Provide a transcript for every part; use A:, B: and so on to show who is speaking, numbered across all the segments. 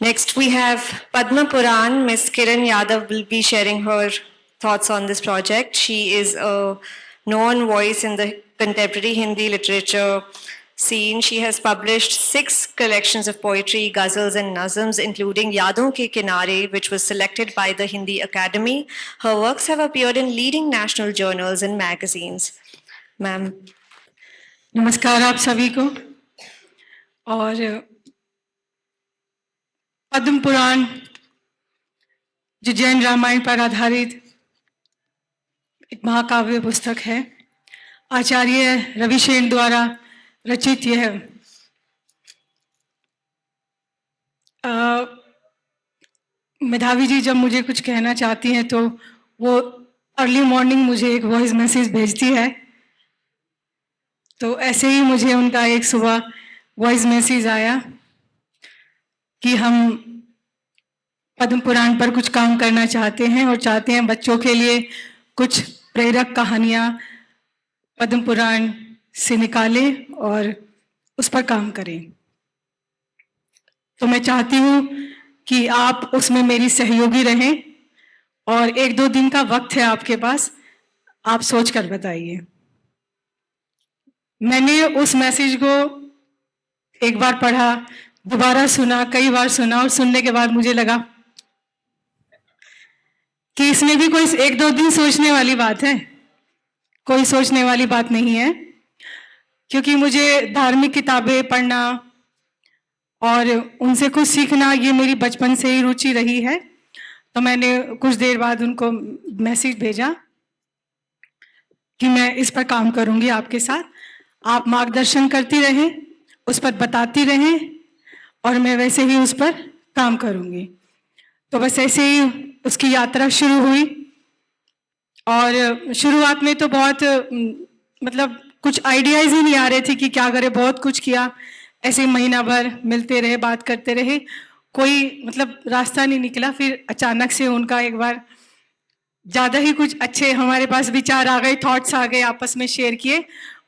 A: Next, we have Padma Puran. Ms. Kiran Yadav will be sharing her thoughts on this project. She is a known voice in the contemporary Hindi literature scene. She has published 6 collections of poetry, ghazals, and nazms, including Yadon Ke Kinare, which was selected by the Hindi Academy. Her works have appeared in leading national journals and magazines. Ma'am.
B: नमस्कार आप सभी को। और पद्म पुराण जो जैन रामायण पर आधारित एक महाकाव्य पुस्तक है, आचार्य रविशेन द्वारा रचित यह मेधावी जी जब मुझे कुछ कहना चाहती हैं तो वो अर्ली मॉर्निंग मुझे एक वॉइस मैसेज भेजती है। तो ऐसे ही मुझे उनका एक सुबह वॉइस मैसेज आया कि हम पद्म पुराण पर कुछ काम करना चाहते हैं और चाहते हैं बच्चों के लिए कुछ प्रेरक कहानियां पद्म पुराण से निकालें और उस पर काम करें। तो मैं चाहती हूं कि आप उसमें मेरी सहयोगी रहें और 1-2 दिन का वक्त है आपके पास, आप सोचकर बताइए। मैंने उस मैसेज को एक बार पढ़ा, दोबारा सुना, कई बार सुना और सुनने के बाद मुझे लगा कि इसमें भी कोई 1-2 दिन सोचने वाली बात है, कोई सोचने वाली बात नहीं है। क्योंकि मुझे धार्मिक किताबें पढ़ना और उनसे कुछ सीखना ये मेरी बचपन से ही रुचि रही है। तो मैंने कुछ देर बाद उनको मैसेज भेजा कि मैं इस पर काम करूंगी आपके साथ, आप मार्गदर्शन करती रहें, उस पर बताती रहें और मैं वैसे ही उस पर काम करूंगी। तो बस ऐसे ही उसकी यात्रा शुरू हुई। और शुरुआत में तो बहुत मतलब कुछ आइडियाज ही नहीं आ रहे थे कि क्या करें, बहुत कुछ किया, ऐसे महीना भर मिलते रहे, बात करते रहे, कोई मतलब रास्ता नहीं निकला। फिर अचानक से उनका एक बार ज़्यादा ही कुछ अच्छे हमारे पास विचार आ गए, थॉट्स आ गए, आपस में शेयर किए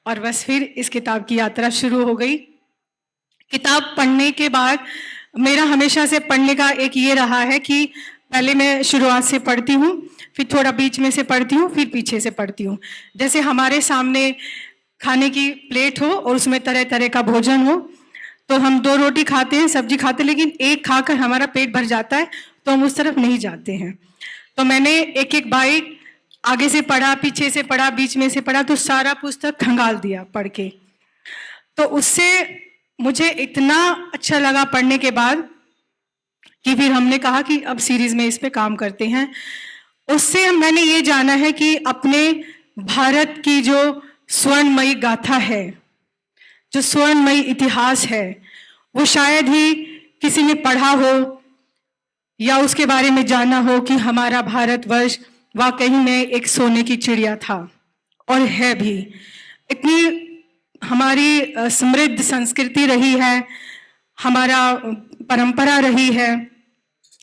B: और बस फिर इस किताब की यात्रा शुरू हो गई। किताब पढ़ने के बाद मेरा हमेशा से पढ़ने का एक ये रहा है कि पहले मैं शुरुआत से पढ़ती हूँ, फिर थोड़ा बीच में से पढ़ती हूँ, फिर पीछे से पढ़ती हूँ। जैसे हमारे सामने खाने की प्लेट हो और उसमें तरह तरह का भोजन हो, तो हम 2 रोटी खाते हैं, सब्जी खाते हैं, लेकिन एक खाकर हमारा पेट भर जाता है तो हम उस तरफ नहीं जाते हैं। तो मैंने एक एक बाइट आगे से पढ़ा, पीछे से पढ़ा, बीच में से पढ़ा, तो सारा पुस्तक खंगाल दिया पढ़ के। तो उससे मुझे इतना अच्छा लगा पढ़ने के बाद कि फिर हमने कहा कि अब सीरीज में इस पे काम करते हैं। उससे मैंने ये जाना है कि अपने भारत की जो स्वर्णमयी गाथा है, जो स्वर्णमयी इतिहास है, वो शायद ही किसी ने पढ़ा हो या उसके बारे में जाना हो कि हमारा भारतवर्ष वाकई में एक सोने की चिड़िया था और है भी। इतनी हमारी समृद्ध संस्कृति रही है, हमारा परंपरा रही है,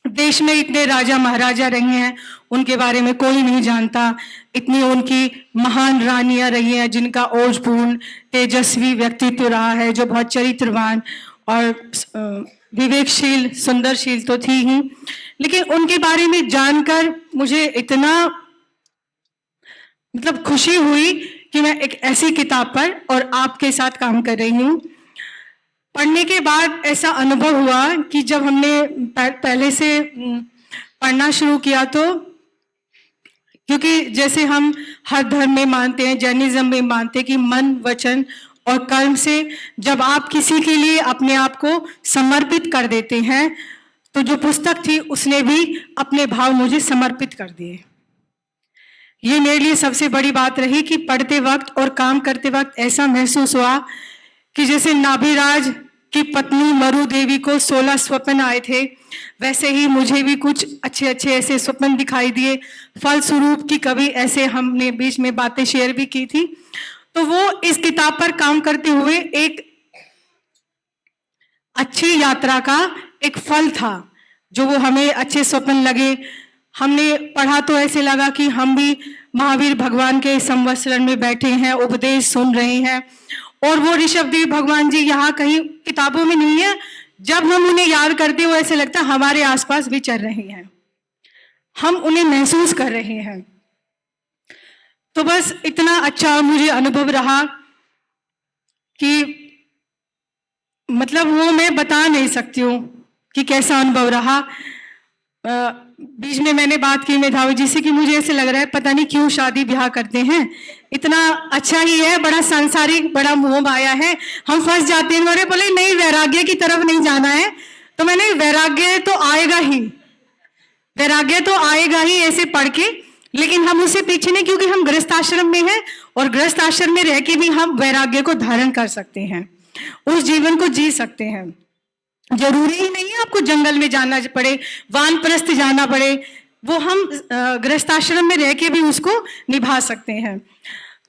B: देश में इतने राजा महाराजा रहे हैं, उनके बारे में कोई नहीं जानता। इतनी उनकी महान रानियां रही हैं जिनका ओजपूर्ण तेजस्वी व्यक्तित्व रहा है, जो बहुत चरित्रवान और विवेकशील सुंदरशील तो थी ही, लेकिन उनके बारे में जानकर मुझे इतना मतलब खुशी हुई कि मैं एक ऐसी किताब पर और आपके साथ काम कर रही हूँ। पढ़ने के बाद ऐसा अनुभव हुआ कि जब हमने पहले से पढ़ना शुरू किया, तो क्योंकि जैसे हम हर धर्म में मानते हैं, जैनिज्म में मानते हैं कि मन, वचन और कर्म से जब आप किसी के लिए अपने आप को समर्पित कर देते हैं, तो जो पुस्तक थी उसने भी अपने भाव मुझे समर्पित कर दिए। ये मेरे लिए सबसे बड़ी बात रही कि पढ़ते वक्त और काम करते वक्त ऐसा महसूस हुआ कि जैसे नाभिराज की पत्नी मरु देवी को 16 स्वप्न आए थे, वैसे ही मुझे भी कुछ अच्छे अच्छे ऐसे स्वप्न दिखाई दिए। फलस्वरूप की कभी ऐसे हमने बीच में बातें शेयर भी की थी। तो वो इस किताब पर काम करते हुए एक अच्छी यात्रा का एक फल था, जो वो हमें अच्छे स्वप्न लगे। हमने पढ़ा तो ऐसे लगा कि हम भी महावीर भगवान के संवत्सरण में बैठे हैं, उपदेश सुन रहे हैं, और वो ऋषभदेव भगवान जी यहाँ कहीं किताबों में नहीं है, जब हम उन्हें याद करते हैं वो ऐसे लगता है हमारे आसपास विचर रहे हैं, हम उन्हें महसूस कर रहे हैं। तो बस इतना अच्छा मुझे अनुभव रहा कि मतलब वो मैं बता नहीं सकती हूँ कि कैसा अनुभव रहा। बीच में मैंने बात की मेधावी जी से कि मुझे ऐसे लग रहा है पता नहीं क्यों शादी ब्याह करते हैं, इतना अच्छा ही है, बड़ा सांसारिक, बड़ा मोह माया है, हम फंस जाते हैं। मेरे बोले नहीं, वैराग्य की तरफ नहीं जाना है। तो मैंने वैराग्य तो आएगा ही, वैराग्य तो आएगा ही ऐसे पढ़ के, लेकिन हम उससे पीछे नहीं, क्योंकि हम गृहस्थ आश्रम में हैं और गृहस्थ आश्रम में रह के भी हम वैराग्य को धारण कर सकते हैं, उस जीवन को जी सकते हैं। जरूरी ही नहीं है आपको जंगल में जाना पड़े, वानप्रस्थ जाना पड़े, वो हम गृहस्थ आश्रम में रह के भी उसको निभा सकते हैं।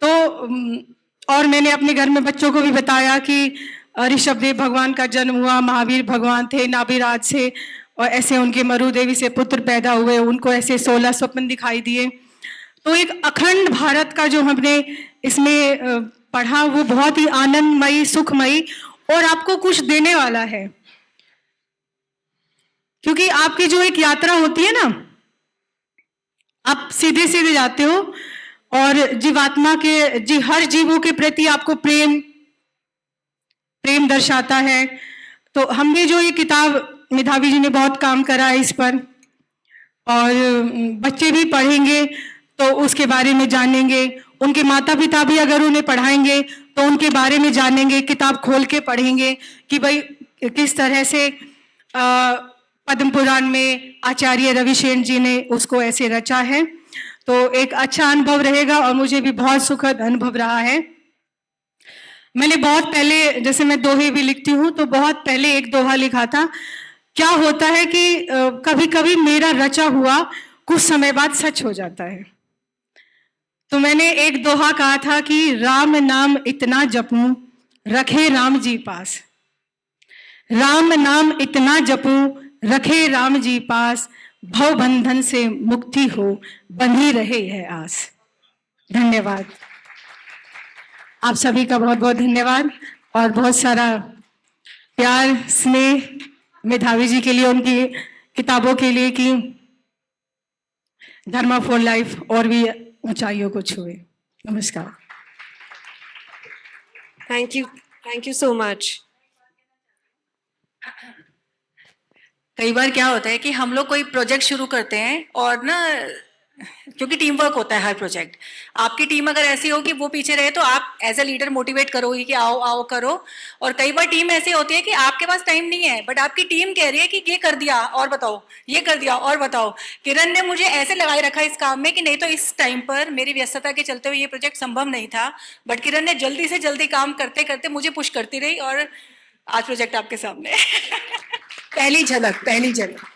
B: तो और मैंने अपने घर में बच्चों को भी बताया कि ऋषभदेव भगवान का जन्म हुआ, महावीर भगवान थे नाभिराज से, और ऐसे उनके मरु देवी से पुत्र पैदा हुए, उनको ऐसे 16 स्वप्न दिखाई दिए। तो एक अखंड भारत का जो हमने इसमें पढ़ा वो बहुत ही आनंदमयी, सुखमयी और आपको कुछ देने वाला है। क्योंकि आपकी जो एक यात्रा होती है ना, आप सीधे सीधे जाते हो और जीवात्मा के हर जीवों के प्रति आपको प्रेम दर्शाता है। तो हमने जो ये किताब, मेधावी जी ने बहुत काम करा है इस पर, और बच्चे भी पढ़ेंगे तो उसके बारे में जानेंगे, उनके माता पिता भी अगर उन्हें पढ़ाएंगे तो उनके बारे में जानेंगे, किताब खोल के पढ़ेंगे कि भाई किस तरह से पद्म पुराण में आचार्य रविशेन जी ने उसको ऐसे रचा है। तो एक अच्छा अनुभव रहेगा और मुझे भी बहुत सुखद अनुभव रहा है। मैंने बहुत पहले, जैसे मैं दोहे भी लिखती हूँ, तो बहुत पहले एक दोहा लिखा था। क्या होता है कि कभी कभी मेरा रचा हुआ कुछ समय बाद सच हो जाता है। तो मैंने एक दोहा कहा था कि राम नाम इतना जपूं रखे राम जी पास, राम नाम इतना जपूं रखे राम जी पास, भव बंधन से मुक्ति हो बंधी रहे है आस। धन्यवाद, आप सभी का बहुत बहुत धन्यवाद और बहुत सारा प्यार स्नेह मेधावी जी के लिए, उनकी किताबों के लिए कि धर्मा फॉर लाइफ और भी ऊंचाइयों को छुए। नमस्कार।
A: Thank you so much.
C: कई बार क्या होता है कि हम लोग कोई प्रोजेक्ट शुरू करते हैं और ना, क्योंकि टीम वर्क होता है हर प्रोजेक्ट, आपकी टीम अगर ऐसी हो कि वो पीछे रहे तो आप एज अ लीडर मोटिवेट करोगे कि आओ आओ करो। और कई बार टीम ऐसी होती है कि आपके पास टाइम नहीं है बट आपकी टीम कह रही है कि ये कर दिया और बताओ, ये कर दिया और बताओ। किरण ने मुझे ऐसे लगाए रखा इस काम में कि नहीं तो इस टाइम पर मेरी व्यस्तता के चलते हुए ये प्रोजेक्ट संभव नहीं था, बट किरण ने जल्दी से जल्दी काम करते करते मुझे पुश करती रही और आज प्रोजेक्ट आपके सामने।
D: पहली झलक